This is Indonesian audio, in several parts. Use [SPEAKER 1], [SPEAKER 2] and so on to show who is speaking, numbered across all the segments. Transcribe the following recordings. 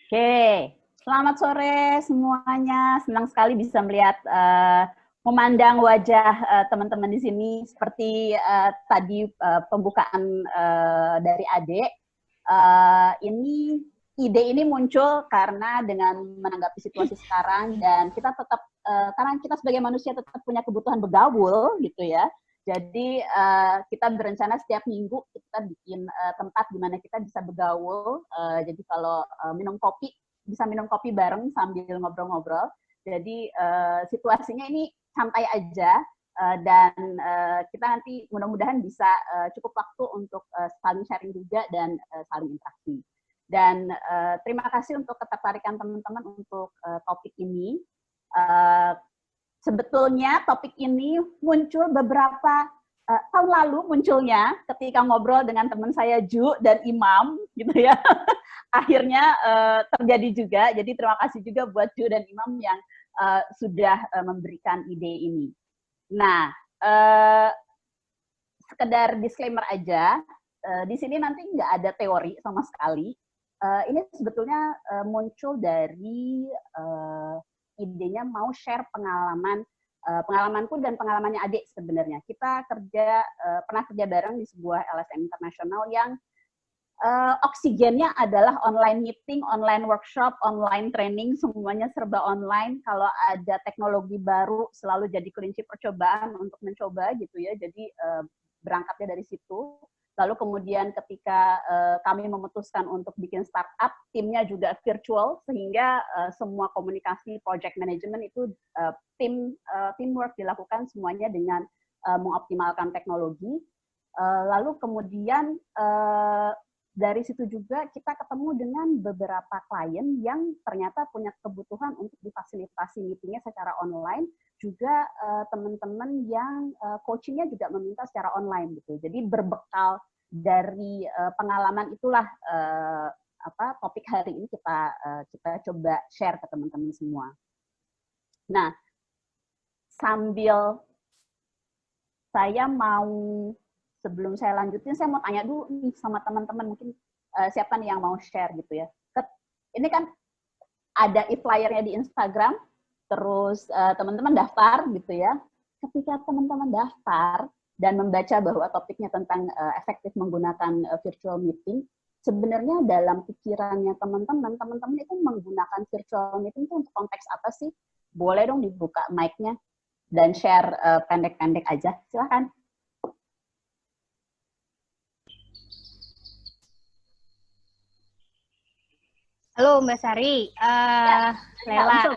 [SPEAKER 1] Oke, selamat sore semuanya. Senang sekali bisa melihat memandang wajah teman-teman di sini seperti tadi pembukaan dari Ade. Ini ide ini muncul karena dengan menanggapi situasi sekarang dan kita tetap karena kita sebagai manusia tetap punya kebutuhan bergaul gitu ya. Jadi kita berencana setiap minggu kita bikin tempat di mana kita bisa bergaul. Jadi kalau minum kopi bisa minum kopi bareng sambil ngobrol-ngobrol. Jadi situasinya ini santai aja dan kita nanti mudah-mudahan bisa cukup waktu untuk saling sharing juga dan saling interaksi. Dan terima kasih untuk ketertarikan teman-teman untuk topik ini. Sebetulnya topik ini muncul beberapa tahun lalu munculnya ketika ngobrol dengan teman saya Ju dan Imam gitu ya. Akhirnya terjadi juga. Jadi terima kasih juga buat Ju dan Imam yang sudah memberikan ide ini. Nah, sekedar disclaimer aja, di sini nanti nggak ada teori sama sekali. Ini sebetulnya muncul dari idenya mau share pengalamanku dan pengalamannya adik sebenarnya. Kita pernah kerja bareng di sebuah LSM internasional yang oksigennya adalah online meeting, online workshop, online training, semuanya serba online. Kalau ada teknologi baru selalu jadi kelinci percobaan untuk mencoba gitu ya. Jadi berangkatnya dari situ. Lalu kemudian ketika kami memutuskan untuk bikin startup, timnya juga virtual, sehingga semua komunikasi, project management itu teamwork dilakukan semuanya dengan mengoptimalkan teknologi. Lalu kemudian dari situ juga kita ketemu dengan beberapa klien yang ternyata punya kebutuhan untuk difasilitasi meetingnya secara online, juga teman-teman yang coachingnya juga meminta secara online gitu. Jadi berbekal dari pengalaman itulah topik hari ini kita coba share ke teman-teman semua. Nah, sambil saya mau sebelum saya lanjutin, saya mau tanya dulu nih sama teman-teman, mungkin siapa nih yang mau share gitu ya. Ini kan ada e-flyernya di Instagram, terus teman-teman daftar gitu ya. Ketika teman-teman daftar dan membaca bahwa topiknya tentang efektif menggunakan virtual meeting, sebenarnya dalam pikirannya teman-teman itu menggunakan virtual meeting itu untuk konteks apa sih? Boleh dong dibuka mic-nya dan share pendek-pendek aja, silakan.
[SPEAKER 2] Halo Mbak Sari, Lela.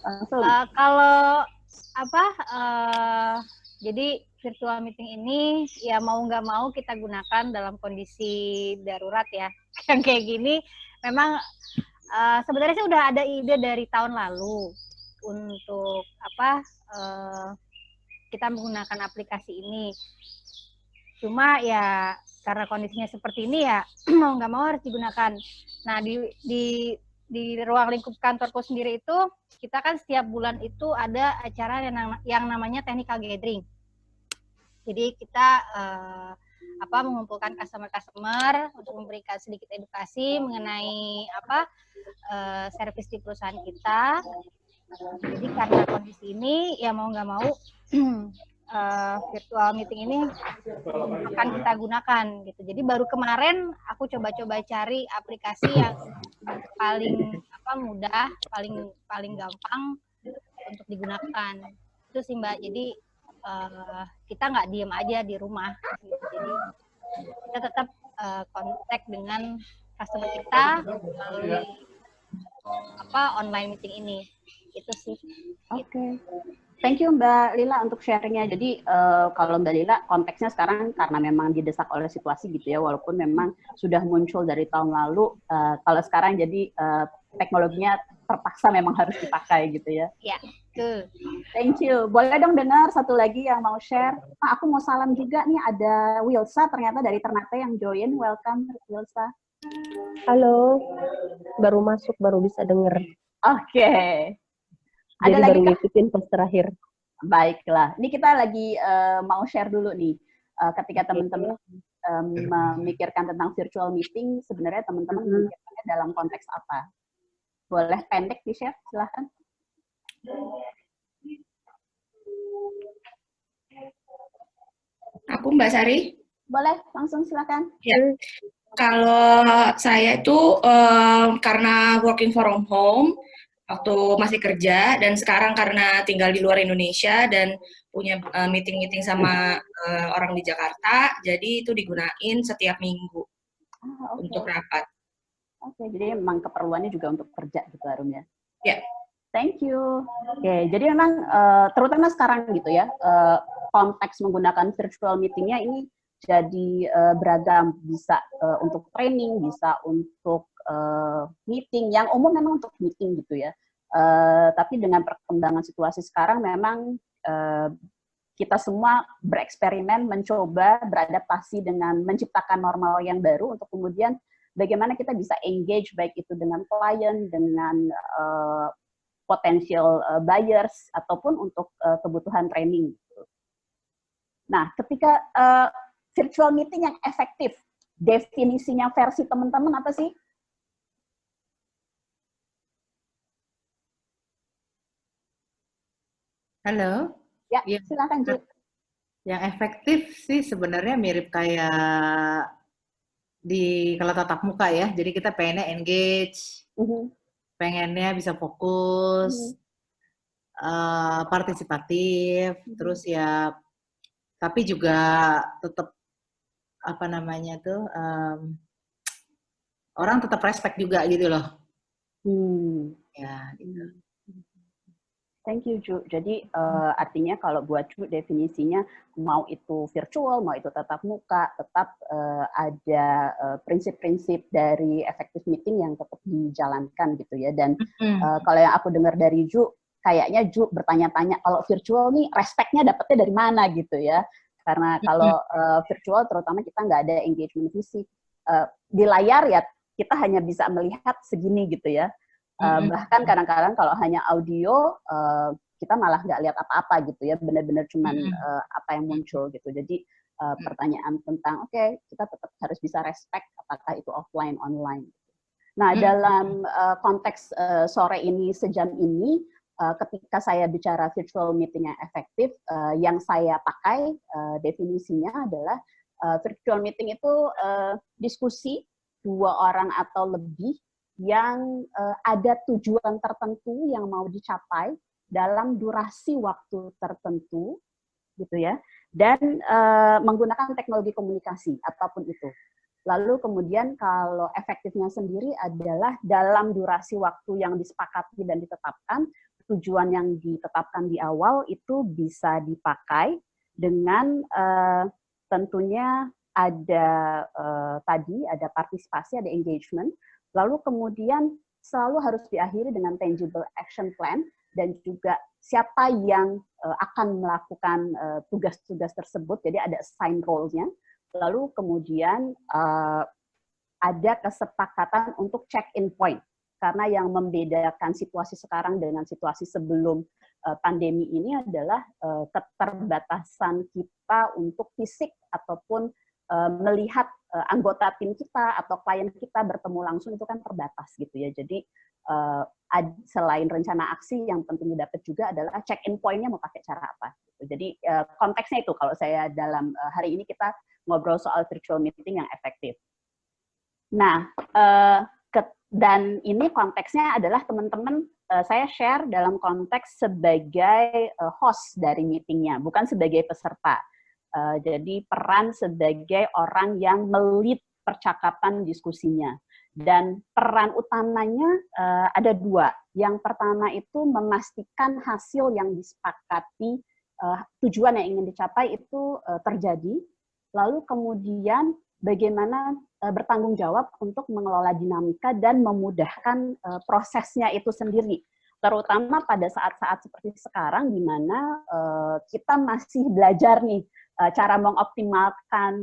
[SPEAKER 1] Langsung.
[SPEAKER 2] Kalau jadi virtual meeting ini ya mau nggak mau kita gunakan dalam kondisi darurat ya. Yang kayak gini memang sebenarnya sih udah ada ide dari tahun lalu untuk kita menggunakan aplikasi ini. Cuma ya karena kondisinya seperti ini ya mau nggak mau harus digunakan. Nah di ruang lingkup kantorku sendiri itu kita kan setiap bulan itu ada acara yang namanya technical gathering. Jadi kita mengumpulkan customer untuk memberikan sedikit edukasi mengenai servis di perusahaan kita. Jadi karena kondisi ini ya mau nggak mau virtual meeting ini akan kita gunakan gitu. Jadi baru kemarin aku coba-coba cari aplikasi yang paling mudah, paling gampang untuk digunakan. Itu sih Mbak. Jadi kita nggak diem aja di rumah gitu. Jadi kita tetap kontak dengan customer kita melalui online meeting ini. Itu sih.
[SPEAKER 1] Oke. Thank you Mbak Lila untuk sharingnya. Jadi kalau Mbak Lila konteksnya sekarang karena memang didesak oleh situasi gitu ya, walaupun memang sudah muncul dari tahun lalu, kalau sekarang jadi teknologinya terpaksa memang harus dipakai gitu ya.
[SPEAKER 2] Ya, betul.
[SPEAKER 1] Thank you. Boleh dong dengar satu lagi yang mau share? Aku mau salam juga nih, ada Wilsa ternyata dari Ternate yang join. Welcome Wilsa.
[SPEAKER 3] Halo, baru masuk, baru bisa denger.
[SPEAKER 1] Oke.
[SPEAKER 3] Jadi ada baru ngikutin pas terakhir.
[SPEAKER 1] Baiklah, ini kita lagi mau share dulu nih. Ketika teman-teman memikirkan tentang virtual meeting, sebenarnya teman-teman memikirkannya dalam konteks apa? Boleh pendek di-share, silahkan.
[SPEAKER 4] Aku Mbak Sari.
[SPEAKER 1] Boleh, langsung silahkan.
[SPEAKER 4] Ya. Kalau saya itu karena working from home waktu masih kerja, dan sekarang karena tinggal di luar Indonesia dan punya meeting-meeting sama orang di Jakarta, jadi itu digunain setiap minggu untuk rapat.
[SPEAKER 1] Oke, jadi memang keperluannya juga untuk kerja gitu Arum ya?
[SPEAKER 4] Ya.
[SPEAKER 1] Thank you. Oke, jadi memang terutama sekarang gitu ya, konteks menggunakan virtual meetingnya ini jadi beragam, bisa untuk training, bisa untuk meeting, yang umum memang untuk meeting gitu ya. Tapi dengan perkembangan situasi sekarang memang kita semua bereksperimen, mencoba beradaptasi dengan menciptakan normal yang baru untuk kemudian bagaimana kita bisa engage baik itu dengan klien, dengan potential buyers, ataupun untuk kebutuhan training. Nah, ketika virtual meeting yang efektif, definisinya versi teman-teman apa sih?
[SPEAKER 5] Halo.
[SPEAKER 1] Ya, silakan Ju.
[SPEAKER 5] Yang efektif sih sebenarnya mirip kayak di kalau tatap muka ya. Jadi kita pengennya engage, pengennya bisa fokus, partisipatif, terus ya, tapi juga tetap apa namanya tuh, orang tetap respect juga gitu loh. Ya, gitu.
[SPEAKER 1] Thank you, Ju. Jadi artinya kalau buat Ju definisinya mau itu virtual, mau itu tatap muka, tetap ada prinsip-prinsip dari effective meeting yang tetap dijalankan gitu ya. Dan kalau yang aku dengar dari Ju, kayaknya Ju bertanya-tanya, kalau virtual nih respect-nya dapetnya dari mana gitu ya. Karena kalau virtual terutama kita nggak ada engagement fisik. Di layar ya kita hanya bisa melihat segini gitu ya. Bahkan kadang-kadang kalau hanya audio, kita malah nggak lihat apa-apa gitu ya, benar-benar cuman apa yang muncul gitu. Jadi pertanyaan tentang, oke, kita tetap harus bisa respect apakah itu offline, online. Nah, dalam konteks sore ini, sejam ini, ketika saya bicara virtual meeting yang efektif, yang saya pakai definisinya adalah virtual meeting itu diskusi dua orang atau lebih yang ada tujuan tertentu yang mau dicapai dalam durasi waktu tertentu, gitu ya, dan menggunakan teknologi komunikasi apapun itu. Lalu kemudian kalau efektifnya sendiri adalah dalam durasi waktu yang disepakati dan ditetapkan, tujuan yang ditetapkan di awal itu bisa dipakai dengan tentunya ada tadi ada partisipasi, ada engagement. Lalu kemudian selalu harus diakhiri dengan tangible action plan, dan juga siapa yang akan melakukan tugas-tugas tersebut, jadi ada assign role-nya. Lalu kemudian ada kesepakatan untuk check-in point, karena yang membedakan situasi sekarang dengan situasi sebelum pandemi ini adalah keterbatasan kita untuk fisik ataupun melihat anggota tim kita atau klien kita bertemu langsung itu kan terbatas gitu ya. Jadi selain rencana aksi yang penting didapat juga adalah check-in point-nya mau pakai cara apa. Gitu. Jadi konteksnya itu kalau saya dalam hari ini kita ngobrol soal virtual meeting yang efektif. Nah, dan ini konteksnya adalah teman-teman saya share dalam konteks sebagai host dari meetingnya, bukan sebagai peserta. Jadi peran sebagai orang yang melead percakapan diskusinya. Dan peran utamanya ada dua. Yang pertama itu memastikan hasil yang disepakati, tujuan yang ingin dicapai itu terjadi. Lalu kemudian bagaimana bertanggung jawab untuk mengelola dinamika dan memudahkan prosesnya itu sendiri. Terutama pada saat-saat seperti sekarang, di mana kita masih belajar nih, cara mengoptimalkan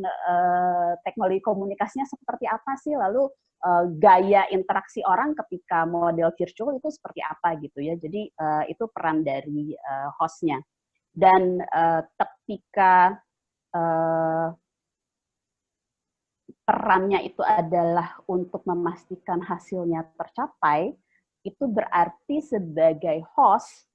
[SPEAKER 1] teknologi komunikasinya seperti apa sih, lalu gaya interaksi orang ketika model virtual itu seperti apa gitu ya. Jadi itu peran dari hostnya. Dan ketika perannya itu adalah untuk memastikan hasilnya tercapai, itu berarti sebagai host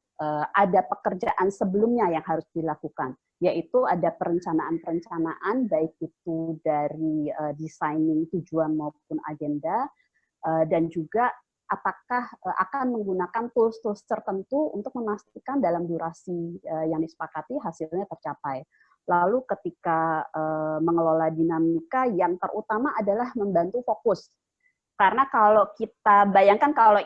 [SPEAKER 1] ada pekerjaan sebelumnya yang harus dilakukan, yaitu ada perencanaan-perencanaan, baik itu dari designing tujuan maupun agenda, dan juga apakah akan menggunakan tools-tools tertentu untuk memastikan dalam durasi yang disepakati hasilnya tercapai. Lalu ketika mengelola dinamika, yang terutama adalah membantu fokus. Karena kalau kita bayangkan kalau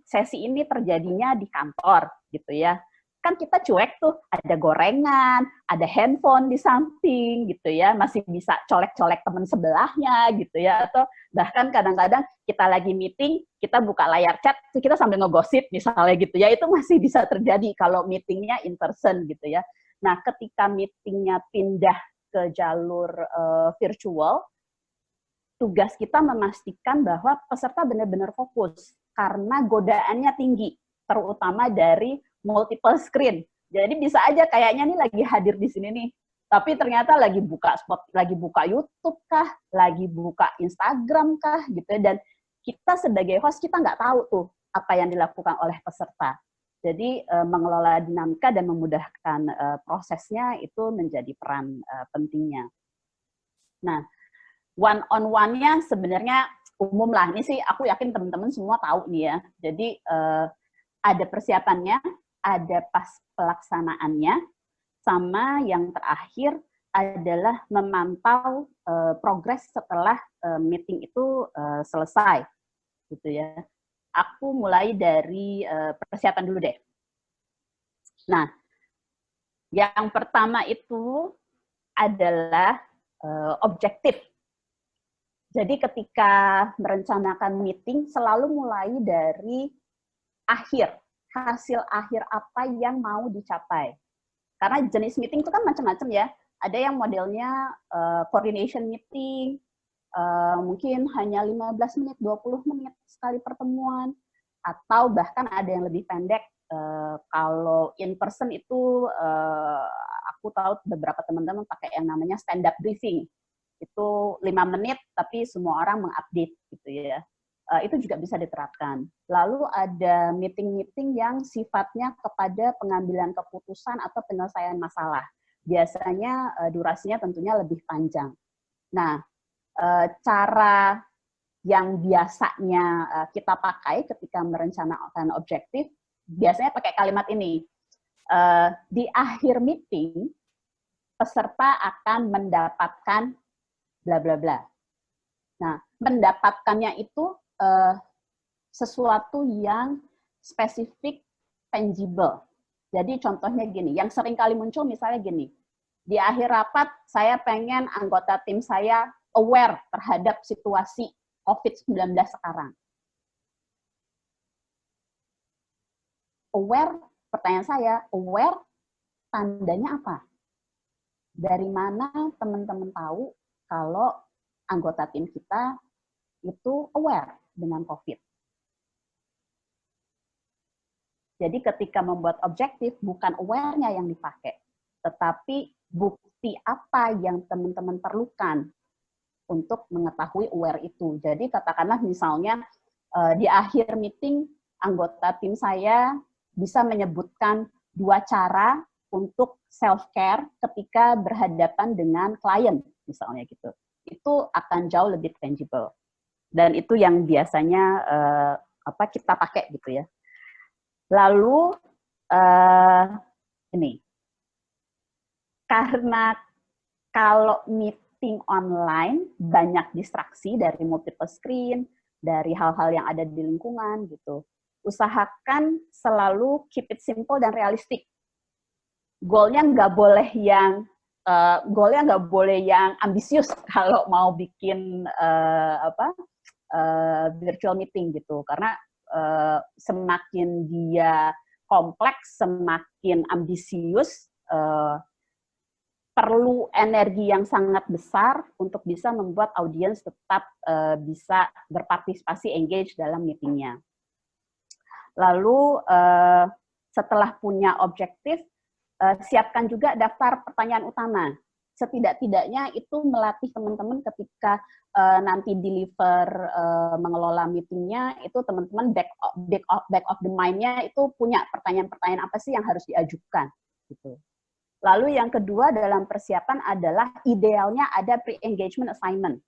[SPEAKER 1] sesi ini terjadinya di kantor gitu ya, kan kita cuek tuh, ada gorengan, ada handphone di samping gitu ya, masih bisa colek-colek teman sebelahnya gitu ya, atau bahkan kadang-kadang kita lagi meeting, kita buka layar chat, kita sambil ngegosip misalnya gitu ya, itu masih bisa terjadi kalau meetingnya in person gitu ya. Nah, ketika meetingnya pindah ke jalur virtual, tugas kita memastikan bahwa peserta benar-benar fokus, karena godaannya tinggi, terutama dari multiple screen. Jadi bisa aja kayaknya nih lagi hadir di sini nih, tapi ternyata lagi buka YouTube kah, lagi buka Instagram kah, gitu ya. Dan kita sebagai host, kita nggak tahu tuh apa yang dilakukan oleh peserta. Jadi mengelola dinamika dan memudahkan prosesnya itu menjadi peran pentingnya. Nah, one-on-one-nya sebenarnya umum lah. Ini sih aku yakin teman-teman semua tahu nih ya. Jadi ada persiapannya, ada pas pelaksanaannya, sama yang terakhir adalah memantau progres setelah meeting itu selesai, gitu ya. Aku mulai dari persiapan dulu deh. Nah, yang pertama itu adalah objektif. Jadi ketika merencanakan meeting selalu mulai dari hasil akhir apa yang mau dicapai. Karena jenis meeting itu kan macam-macam ya. Ada yang modelnya coordination meeting, mungkin hanya 15 menit, 20 menit sekali pertemuan, atau bahkan ada yang lebih pendek. Kalau in person itu aku tahu beberapa teman-teman pakai yang namanya stand up briefing. Itu 5 menit tapi semua orang mengupdate gitu ya. Itu juga bisa diterapkan. Lalu ada meeting-meeting yang sifatnya kepada pengambilan keputusan atau penyelesaian masalah. Biasanya durasinya tentunya lebih panjang. Nah, cara yang biasanya kita pakai ketika merencanakan objektif, biasanya pakai kalimat ini. Di akhir meeting, peserta akan mendapatkan bla bla bla. Nah, mendapatkannya itu sesuatu yang spesifik, tangible. Jadi contohnya gini, yang sering kali muncul misalnya gini, di akhir rapat saya pengen anggota tim saya aware terhadap situasi COVID-19 sekarang. Aware, pertanyaan saya, aware tandanya apa? Dari mana teman-teman tahu kalau anggota tim kita itu aware dengan COVID? Jadi ketika membuat objektif, bukan aware-nya yang dipakai, tetapi bukti apa yang teman-teman perlukan untuk mengetahui aware itu. Jadi katakanlah misalnya di akhir meeting, anggota tim saya bisa menyebutkan 2 cara untuk self-care ketika berhadapan dengan klien, misalnya gitu. Itu akan jauh lebih tangible. Dan itu yang biasanya kita pakai gitu ya. Lalu ini, karena kalau meeting online banyak distraksi dari multiple screen, dari hal-hal yang ada di lingkungan gitu. Usahakan selalu keep it simple dan realistik. Goalnya nggak boleh yang ambisius kalau mau bikin virtual meeting gitu, karena semakin dia kompleks, semakin ambisius, perlu energi yang sangat besar untuk bisa membuat audiens tetap bisa berpartisipasi, engage dalam meetingnya. Lalu setelah punya objektif, siapkan juga daftar pertanyaan utama. setidak-tidaknya itu melatih teman-teman ketika nanti deliver mengelola meetingnya, itu teman-teman back of the mind-nya itu punya pertanyaan-pertanyaan apa sih yang harus diajukan gitu. Lalu yang kedua dalam persiapan adalah idealnya ada pre-engagement assignment,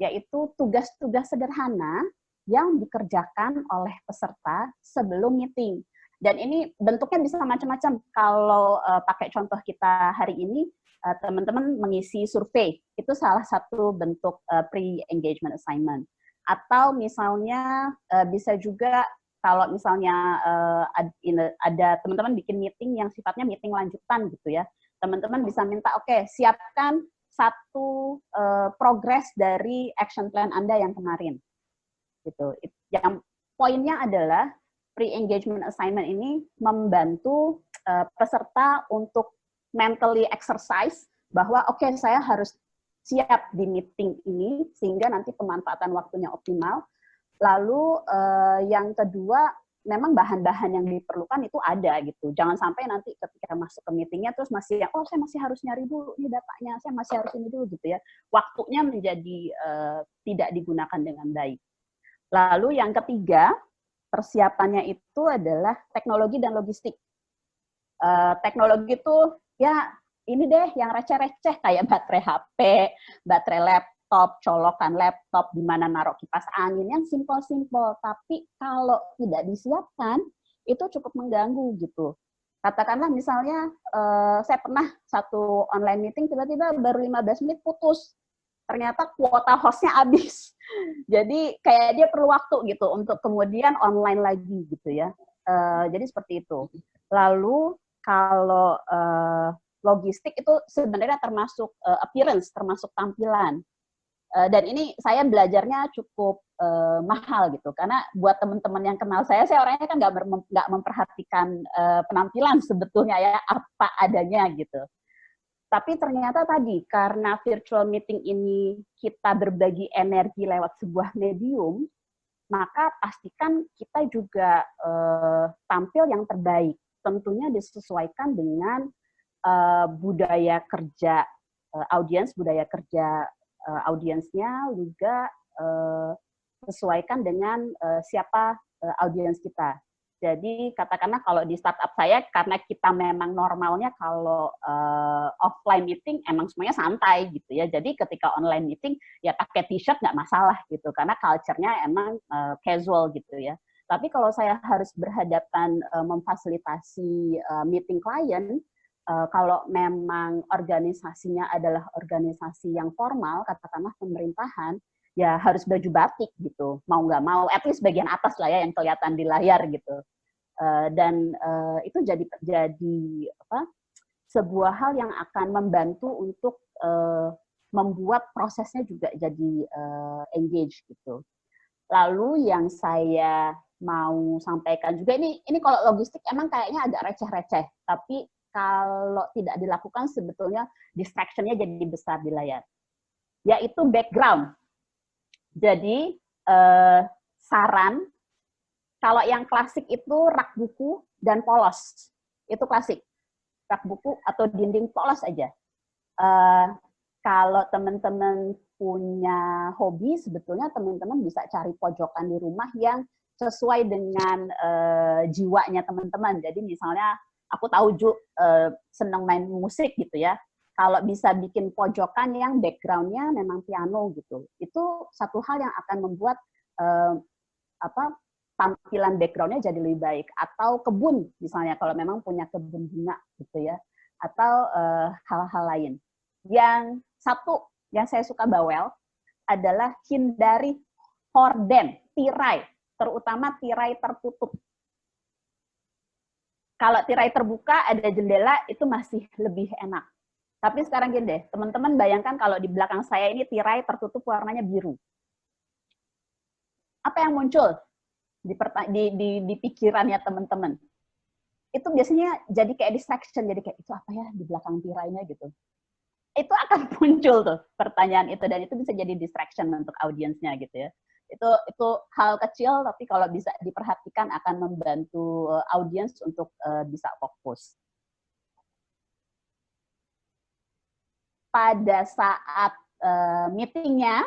[SPEAKER 1] yaitu tugas-tugas sederhana yang dikerjakan oleh peserta sebelum meeting. Dan ini bentuknya bisa macam-macam. Kalau pakai contoh kita hari ini, teman-teman mengisi survei, itu salah satu bentuk pre-engagement assignment. Atau misalnya bisa juga kalau misalnya ada teman-teman bikin meeting yang sifatnya meeting lanjutan gitu ya, teman-teman bisa minta, oke, siapkan satu progres dari action plan Anda yang kemarin. Gitu. Yang poinnya adalah pre-engagement assignment ini membantu peserta untuk mentally exercise bahwa oke, saya harus siap di meeting ini sehingga nanti pemanfaatan waktunya optimal. Lalu yang kedua, memang bahan-bahan yang diperlukan itu ada gitu. Jangan sampai nanti ketika masuk ke meetingnya terus masih saya masih harus nyari dulu ini datanya, saya masih harus ini dulu gitu ya. Waktunya menjadi tidak digunakan dengan baik. Lalu yang ketiga, persiapannya itu adalah teknologi dan logistik. Teknologi itu ya ini deh yang receh-receh kayak baterai HP, baterai laptop, colokan laptop, di mana naruh kipas angin, yang simpel-simpel. Tapi kalau tidak disiapkan, itu cukup mengganggu gitu. Katakanlah misalnya saya pernah satu online meeting tiba-tiba baru 15 menit putus. Ternyata kuota hostnya habis. Jadi kayak dia perlu waktu gitu untuk kemudian online lagi gitu ya. Jadi seperti itu. Lalu kalau logistik itu sebenarnya termasuk appearance, termasuk tampilan. Dan ini saya belajarnya cukup mahal gitu, karena buat teman-teman yang kenal saya orangnya kan nggak memperhatikan penampilan sebetulnya ya, apa adanya gitu. Tapi ternyata tadi, karena virtual meeting ini kita berbagi energi lewat sebuah medium, maka pastikan kita juga tampil yang terbaik. Tentunya disesuaikan dengan budaya kerja audiens, budaya kerja audiensnya, juga sesuaikan dengan siapa audiens kita. Jadi katakanlah kalau di startup saya, karena kita memang normalnya kalau offline meeting emang semuanya santai gitu ya. Jadi ketika online meeting ya pakai t-shirt nggak masalah gitu, karena culture-nya emang casual gitu ya. Tapi kalau saya harus berhadapan memfasilitasi meeting klien, kalau memang organisasinya adalah organisasi yang formal, katakanlah pemerintahan, ya harus baju batik gitu, mau nggak mau, at least bagian atas lah ya yang kelihatan di layar gitu. Dan itu jadi sebuah hal yang akan membantu untuk membuat prosesnya juga jadi engage gitu. Lalu yang saya mau sampaikan juga, ini kalau logistik emang kayaknya agak receh-receh, tapi kalau tidak dilakukan sebetulnya distraction-nya jadi besar di layar, yaitu background. Jadi saran, kalau yang klasik itu rak buku dan polos, itu klasik, rak buku atau dinding polos aja. Kalau teman-teman punya hobi, sebetulnya teman-teman bisa cari pojokan di rumah yang sesuai dengan jiwanya teman-teman. Jadi misalnya aku tahu senang main musik gitu ya. Kalau bisa bikin pojokan yang background-nya memang piano gitu, itu satu hal yang akan membuat tampilan background-nya jadi lebih baik. Atau kebun misalnya, kalau memang punya kebun bunga gitu ya, atau hal-hal lain. Yang satu yang saya suka bawel adalah hindari horden, tirai, terutama tirai tertutup. Kalau tirai terbuka, ada jendela, itu masih lebih enak. Tapi sekarang gini deh, teman-teman bayangkan kalau di belakang saya ini tirai tertutup warnanya biru. Apa yang muncul di pikirannya teman-teman? Itu biasanya jadi kayak distraction, jadi kayak itu apa ya di belakang tirainya gitu. Itu akan muncul tuh pertanyaan itu, dan itu bisa jadi distraction untuk audiensnya gitu ya. Itu hal kecil, tapi kalau bisa diperhatikan akan membantu audiens untuk bisa fokus. pada saat meetingnya